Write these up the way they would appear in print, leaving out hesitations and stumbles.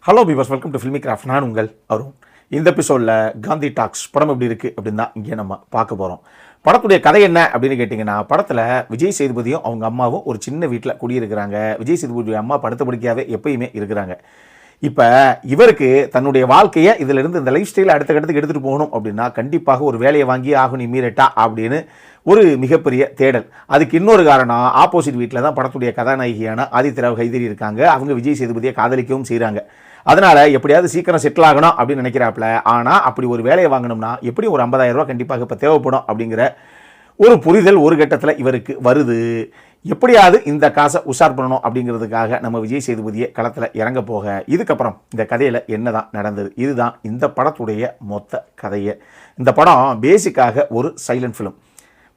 Hello beavers, welcome to filmi craft. நான் உங்கள் அருண். இந்த எபிசோடில் காந்தி டாக்ஸ் படம் எப்படி இருக்குது அப்படின்னு தான் இங்கே நம்ம பார்க்க போகிறோம். படத்துடைய கதை என்ன அப்படின்னு கேட்டிங்கன்னா, படத்தில் விஜய் சேதுபதியும் அவங்க அம்மாவும் ஒரு சின்ன வீட்டில் குடியிருக்கிறாங்க. விஜய் சேதுபதி அம்மா படுத்த படுக்கையாகவே எப்பயுமே இருக்கிறாங்க. இப்போ இவருக்கு தன்னுடைய வாழ்க்கையை இதிலிருந்து இந்த லைஃப் ஸ்டைலை அடுத்த கட்டத்துக்கு எடுத்துகிட்டு போகணும் அப்படின்னா கண்டிப்பாக ஒரு வேலையை வாங்கி ஆகும் இம்மீடியட்டா அப்படின்னு ஒரு மிகப்பெரிய தேடல். அதுக்கு இன்னொரு காரணம், ஆப்போசிட் வீட்டில் தான் படத்துடைய கதாநாயகியான ஆதித்ய ராவ் ஹைதரி இருக்காங்க. அவங்க விஜய் சேதுபதியை காதலிக்கவும் செய்கிறாங்க. அதனால் எப்படியாவது சீக்கிரம் செட்டில் ஆகணும் அப்படின்னு நினைக்கிறாப்புல. ஆனால் அப்படி ஒரு வேலையை வாங்கணும்னா எப்படி ஒரு 50,000 ரூபா கண்டிப்பாக இப்போ தேவைப்படும் அப்படிங்கிற ஒரு புரிதல் ஒரு கட்டத்தில் இவருக்கு வருது. எப்படியாவது இந்த காசை உஷார் பண்ணணும் அப்படிங்கிறதுக்காக நம்ம விஜய் சேதுபதியை களத்தில் இறங்க போக, இதுக்கப்புறம் இந்த கதையில் என்ன தான் நடந்தது, இதுதான் இந்த படத்துடைய மொத்த கதையை. இந்த படம் பேசிக்காக ஒரு சைலண்ட் ஃபிலிம்.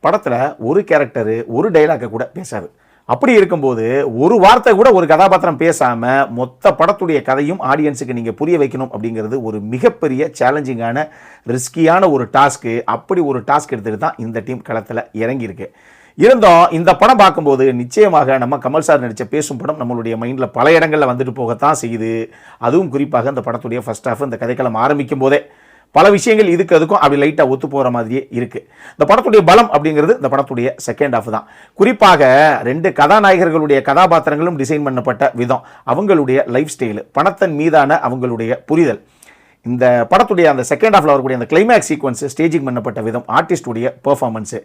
படத்தில் ஒரு கேரக்டரு ஒரு டைலாக்கை கூட பேசாது. அப்படி இருக்கும்போது ஒரு வார்த்தை கூட ஒரு கதாபாத்திரம் பேசாமல் மொத்த படத்துடைய கதையும் ஆடியன்ஸுக்கு நீங்கள் புரிய வைக்கணும் அப்படிங்கிறது ஒரு மிகப்பெரிய சேலஞ்சிங்கான ரிஸ்கியான ஒரு டாஸ்க்கு. அப்படி ஒரு டாஸ்க் எடுத்துகிட்டு தான் இந்த டீம் களத்தில் இறங்கியிருக்கு. இருந்தோம் இந்த படம் பார்க்கும்போது நிச்சயமாக நம்ம கமல் சார் நடித்த பேசும் படம் நம்மளுடைய மைண்டில் பல இடங்களில் வந்துட்டு போகத்தான் செய்யுது. அதுவும் குறிப்பாக இந்த படத்துடைய ஃபர்ஸ்ட் ஹாஃப், இந்த கதைக்களம் ஆரம்பிக்கும் போதே பல விஷயங்கள் இதுக்கு அதுக்கும் அப்படி லைட்டாக ஒத்து போகிற மாதிரியே இருக்குது. இந்த படத்துடைய பலம் அப்படிங்கிறது இந்த படத்துடைய செகண்ட் ஹாஃப் தான். குறிப்பாக 2 கதாநாயகர்களுடைய கதாபாத்திரங்களும் டிசைன் பண்ணப்பட்ட விதம், அவங்களுடைய லைஃப் ஸ்டைலு, பணத்தின் மீதான அவங்களுடைய புரிதல், இந்த படத்துடைய அந்த செகண்ட் ஹாஃபில் வரக்கூடிய அந்த கிளைமேக்ஸ் சீக்வன்ஸு, ஸ்டேஜிங் பண்ணப்பட்ட விதம், ஆர்டிஸ்டுடைய பெர்ஃபார்மன்ஸு,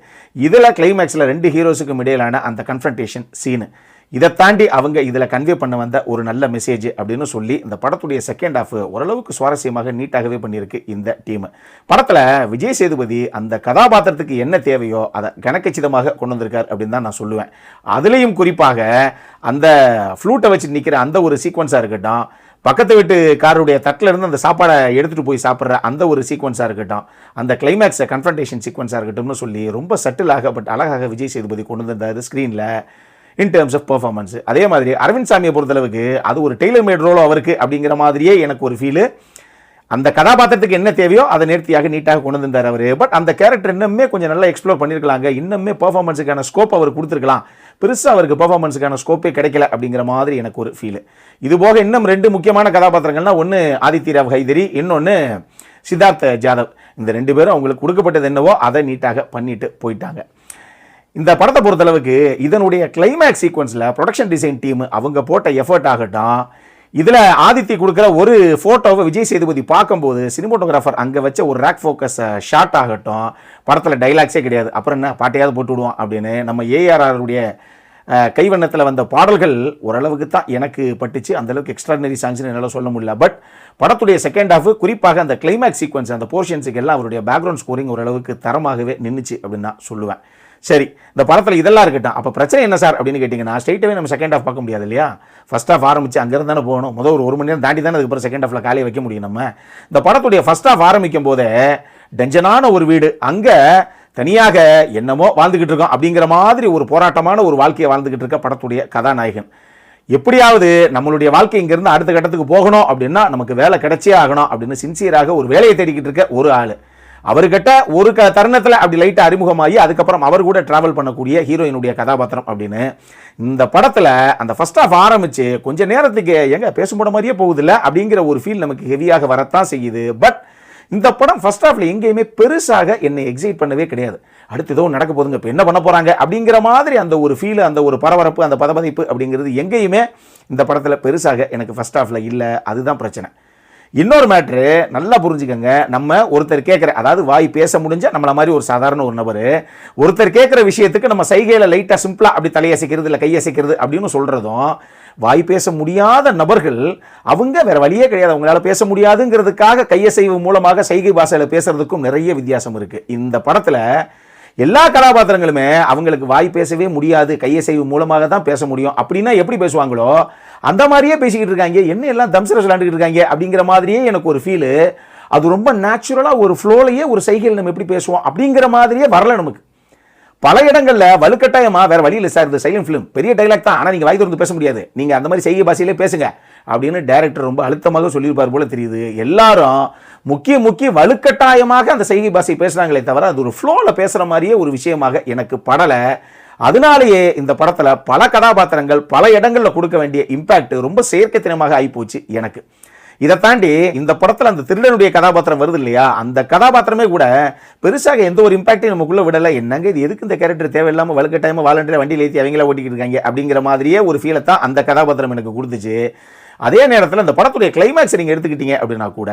இதில் கிளைமேக்ஸில் 2 ஹீரோஸுக்கும் இடையிலான அந்த கன்ஃபரன்டேஷன் சீனு, இதை தாண்டி அவங்க இதில் கன்வே பண்ண வந்த ஒரு நல்ல மெசேஜ் அப்படின்னு சொல்லி இந்த படத்துடைய செகண்ட் ஹாஃப் ஓரளவுக்கு சுவாரஸ்யமாக நீட்டாகவே பண்ணியிருக்கு இந்த டீம். படத்தில் விஜய் சேதுபதி அந்த கதாபாத்திரத்துக்கு என்ன தேவையோ அதை கணக்கச்சிதமாக கொண்டு வந்திருக்கார் அப்படின்னு தான் நான் சொல்லுவேன். அதுலேயும் குறிப்பாக அந்த ஃப்ளூட்டை வச்சு நிற்கிற அந்த ஒரு சீக்வன்ஸாக இருக்கட்டும், பக்கத்து வீட்டு காருடைய தட்டில் இருந்து அந்த சாப்பாடை எடுத்துகிட்டு போய் சாப்பிட்ற அந்த ஒரு சீக்வன்ஸாக இருக்கட்டும், அந்த கிளைமேக்ஸை கன்ஃபரன்டேஷன் சீக்வன்ஸாக இருக்கட்டும்னு சொல்லி ரொம்ப சட்டிலாக பட் அழகாக விஜய் சேதுபதி கொண்டு வந்திருந்தார் ஸ்க்ரீனில் இன் டேர்ம்ஸ் ஆஃப் பெர்ஃபார்மன்ஸ். அதே மாதிரி அரவிந்த் சாமியை பொறுத்தளவுக்கு அது ஒரு டெய்லர் மேட் ரோலோ அவருக்கு அப்படிங்கிற மாதிரியே எனக்கு ஒரு ஃபீலு. அந்த கதாபாத்திரத்துக்கு என்ன தேவையோ அதை நேர்த்தியாக நீட்டாக கொண்டு வந்தார் அவர். பட் அந்த கேரக்டர் இன்னுமே கொஞ்சம் நல்லா எக்ஸ்ப்ளோர் பண்ணியிருக்கலாங்க. இன்னுமே பெர்ஃபார்மன்ஸுக்கான ஸ்கோப் அவர் கொடுத்துருக்கலாம். பெருசாக அவருக்கு பெர்ஃபார்மன்ஸுக்கான ஸ்கோப்பே கிடைக்கல அப்படிங்கிற மாதிரி எனக்கு ஒரு ஃபீலு. இது போக இன்னும் 2 முக்கியமான கதாபாத்திரங்கள்னா, ஒன்று ஆதித்ய ராவ் ஹைதரி, இன்னொன்று சித்தார்த் ஜாதவ். இந்த 2 பேரும் அவங்களுக்கு கொடுக்கப்பட்டது என்னவோ அதை நீட்டாக பண்ணிட்டு போயிட்டாங்க. இந்த படத்தை பொறுத்தளவுக்கு இதனுடைய கிளைமேக்ஸ் சீக்வன்ஸில் ப்ரொடக்ஷன் டிசைன் டீம் அவங்க போட்ட எஃபர்ட் ஆகட்டும், இதில் ஆதித்ய கொடுக்குற ஒரு ஃபோட்டோவை விஜய் சேதுபதி பார்க்கும்போது சினிமோட்டோகிராஃபர் அங்கே வச்ச ஒரு ரேக் ஃபோக்கஸ் ஷாட் ஆகட்டும், படத்தில் டைலாக்ஸே கிடையாது, அப்புறம் என்ன பாட்டையாவது போட்டு விடுவோம் அப்படின்னு நம்ம ஏஆர்ஆருடைய கைவண்ணத்தில் வந்த பாடல்கள் ஓரளவுக்கு தான் எனக்கு பட்டுச்சு. அந்தளவுக்கு எக்ஸ்ட்ராடினரி சாங்ஸ்னு என்னால் சொல்ல முடியல. பட் படத்துடைய செகண்ட் ஹாஃப், குறிப்பாக அந்த கிளைமேக்ஸ் சீக்வன்ஸ், அந்த போர்ஷன்ஸுக்கு எல்லாம் அவருடைய பேக்ரவுண்ட் ஸ்கோரிங் ஓரளவுக்கு தரமாகவே நின்றுச்சு அப்படின்னு நான் சொல்லுவேன். சரி, இந்த படத்தில் இதெல்லாம் இருக்கட்டும். அப்போ பிரச்சனை என்ன சார் அப்படின்னு கேட்டிங்கன்னா, ஸ்ட்ரைட்டாகவே நம்ம செகண்ட் ஹாஃப் பார்க்க முடியாது இல்லையா? ஃபர்ஸ்ட் ஹாஃப் ஆரம்பித்து அங்கேருந்து தானே போகணும். முதல் ஒரு 1 மணி நேரம் தாண்டி தானே அதுக்கப்புறம் செகண்ட் ஹாஃபில் காலையை வைக்க முடியும். நம்ம இந்த படத்துடைய ஃபர்ஸ்ட் ஹாஃப் ஆரம்பிக்கும் போதே டென்ஷனான ஒரு வீடு, அங்கே தனியாக என்னமோ வாழ்ந்துக்கிட்டு இருக்கோம் அப்படிங்கிற மாதிரி ஒரு போராட்டமான ஒரு வாழ்க்கையை வாழ்ந்துக்கிட்டு இருக்க படத்துடைய கதாநாயகன், எப்படியாவது நம்மளுடைய வாழ்க்கை இங்கேருந்து அடுத்த கட்டத்துக்கு போகணும் அப்படின்னா நமக்கு வேலை கிடைச்சே ஆகணும் அப்படின்னு சின்சியராக ஒரு வேலையை தேடிக்கிட்டு இருக்க ஒரு ஆள், அவர்கிட்ட ஒரு தருணத்தில் அப்படி லைட்டாக அறிமுகமாகி அதுக்கப்புறம் அவர் கூட டிராவல் பண்ணக்கூடிய ஹீரோயினுடைய கதாபாத்திரம் அப்படின்னு இந்த படத்தில் அந்த ஃபர்ஸ்ட் ஹாஃப் ஆரம்பித்து கொஞ்சம் நேரத்துக்கு எங்கே பேசும்போட மாதிரியே போகுதில்ல அப்படிங்கிற ஒரு ஃபீல் நமக்கு ஹெவியாக வரத்தான் செய்யுது. பட் இந்த படம் ஃபர்ஸ்ட் ஹாஃபில் எங்கேயுமே பெருசாக என்னை எக்ஸைட் பண்ணவே கிடையாது. அடுத்து ஏதோ நடக்க போதுங்க, இப்போ என்ன பண்ண போகிறாங்க அப்படிங்கிற மாதிரி அந்த ஒரு ஃபீல், அந்த ஒரு பரபரப்பு, அந்த பதபதிப்பு அப்படிங்கிறது எங்கேயுமே இந்த படத்தில் பெருசாக எனக்கு ஃபர்ஸ்ட் ஹாஃபில் இல்லை. அதுதான் பிரச்சனை. இன்னொரு மேட்ரு நல்லா புரிஞ்சுக்கங்க. நம்ம ஒருத்தர் கேட்குற, அதாவது வாய் பேச முடிஞ்ச நம்மள மாதிரி ஒரு சாதாரண ஒரு நபர் ஒருத்தர் கேட்குற விஷயத்துக்கு நம்ம சைகையில் லைட்டாக சிம்பிளாக அப்படி தலையசைக்கிறது இல்லை கையசைக்கிறது அப்படின்னு சொல்கிறதும், வாய் பேச முடியாத நபர்கள் அவங்க வேற வழியே கிடையாது, அவங்களால பேச முடியாதுங்கிறதுக்காக கையசைவு மூலமாக சைகை பாஷையில் பேசுறதுக்கும் நிறைய வித்தியாசம் இருக்குது. இந்த படத்தில் எல்லா கதாபாத்திரங்களுமே அவங்களுக்கு வாய் பேசவே முடியாது, கையசைவு மூலமாக தான் பேச முடியும். அப்படின்னா எப்படி பேசுவாங்களோ அந்த மாதிரியே பேசிக்கிட்டு இருக்காங்க. என்ன எல்லாம் தம்சரஸ் விளையாண்டுக்கிட்டு இருக்காங்க அப்படிங்கிற மாதிரியே எனக்கு ஒரு ஃபீலு. அது ரொம்ப நேச்சுரலாக ஒரு ஃப்ளோலையே ஒரு சைகையில் நம்ம எப்படி பேசுவோம் அப்படிங்கிற மாதிரியே வரல நமக்கு. பல இடங்களில் வலுக்கட்டாயமாக வேறு வழி இல்லை சார், இது சைலண்ட் ஃபிலிம், பெரிய டைலாக் தான், ஆனால் நீங்கள் வாய் திறந்து பேச முடியாது, நீங்கள் அந்த மாதிரி செய்கை பாஷையிலே பேசுங்க அப்படின்னு டைரக்டர் ரொம்ப அழுத்தமாக சொல்லியிருப்பார் போல தெரியுது. எல்லாரும் முக்கிய வலுக்கட்டாயமாக அந்த செய்கை பாஷை பேசுகிறாங்களே தவிர அது ஒரு ஃப்ளோவில் பேசுகிற மாதிரியே ஒரு விஷயமாக எனக்கு படலை. அதனாலேயே இந்த படத்தில் பல கதாபாத்திரங்கள் பல இடங்களில் கொடுக்க வேண்டிய இம்பேக்ட் ரொம்ப செயற்கைத்தனமாக ஆகிப்போச்சு எனக்கு. இதை தாண்டி இந்த படத்தில் அந்த திருடனுடைய கதாபாத்திரம் வருது இல்லையா, அந்த கதாபாத்திரமே கூட பெருசாக எந்த ஒரு இம்பாக்டையும் நமக்குள்ள விடலை. என்னங்க இது, எதுக்கு இந்த கேரக்டர் தேவையில்லாமல் வழுக்க டைம் வாலண்டியர் வண்டியில் ஏற்றி அவங்கள ஓட்டிக்கிட்டு இருக்காங்க அப்படிங்கிற மாதிரியே ஒரு ஃபீலை தான் அந்த கதாபாத்திரம் எனக்கு கொடுத்துச்சு. அதே நேரத்தில் அந்த படத்துடைய கிளைமேக்ஸ் நீங்கள் எடுத்துக்கிட்டீங்க அப்படின்னா கூட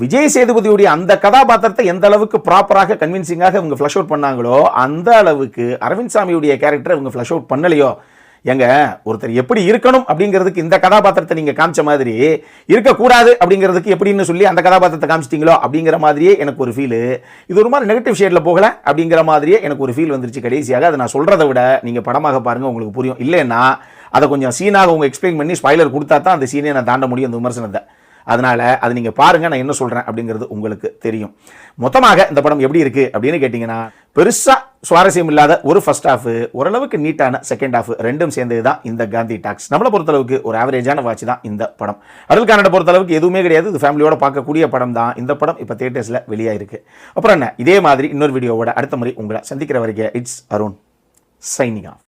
விஜய் சேதுபதியுடைய அந்த கதாபாத்திரத்தை எந்த அளவுக்கு ப்ராப்பராக கன்வின்சிங்காக இவங்க ஃப்ளஷ் அவுட் பண்ணாங்களோ அந்த அளவுக்கு அரவிந்த் சாமியுடைய கேரக்டரை இவங்க ஃப்ளஷ் அவுட் பண்ணலையோ. எங்க ஒருத்தர் எப்படி இருக்கணும் அப்படிங்கிறதுக்கு இந்த கதாபாத்திரத்தை நீங்க காமிச்ச மாதிரி இருக்கக்கூடாது அப்படிங்கிறதுக்கு எப்படின்னு சொல்லி அந்த கதாபாத்திரத்தை காமிச்சிட்டீங்களோ அப்படிங்கிற மாதிரியே எனக்கு ஒரு ஃபீல். இது ஒரு மாதிரி நெகட்டிவ் ஷேட்ல போகல அப்படிங்கிற மாதிரியே எனக்கு ஒரு ஃபீல் வந்துருச்சு கடைசியாக. அதை நான் சொல்றதை விட நீங்க படமாக பாருங்க, உங்களுக்கு புரியும். இல்லைன்னா அதை கொஞ்சம் சீனாக உங்க எக்ஸ்பிளைன் பண்ணி ஸ்பாய்லர் கொடுத்தா தான் அந்த சீனை நான் தாண்ட முடியும், அந்த விமர்சனத்தை. அதனால அது நீங்க பாருங்க, நான் என்ன சொல்றேன் அப்படிங்கிறது உங்களுக்கு தெரியும். மொத்தமாக இந்த படம் எப்படி இருக்கு அப்படின்னு கேட்டீங்கன்னா, பெருசா சுவாரஸ்யம் இல்லாத ஒரு ஃபர்ஸ்ட் ஹாஃப், ஓரளவுக்கு நீட்டான செகண்ட் ஹாஃப், ரெண்டும் சேர்ந்தது தான் இந்த காந்தி டாக்ஸ். நம்மளை பொறுத்தளவுக்கு ஒரு ஆவரேஜான வாட்ச் தான் இந்த படம். அடல் கன்னட பொறுத்தளவுக்கு எதுவுமே கிடையாது, இது ஃபேமிலியோட பார்க்கக்கூடிய படம் தான். இந்த படம் இப்போ தியேட்டர்ஸ்ல வெளியாயிருக்கு. அப்புறம் என்ன, இதே மாதிரி இன்னொரு வீடியோவோட அடுத்த முறை உங்களை சந்திக்கிற வரைக்கும் இட்ஸ் அருண் சைனிங் ஆஃப்.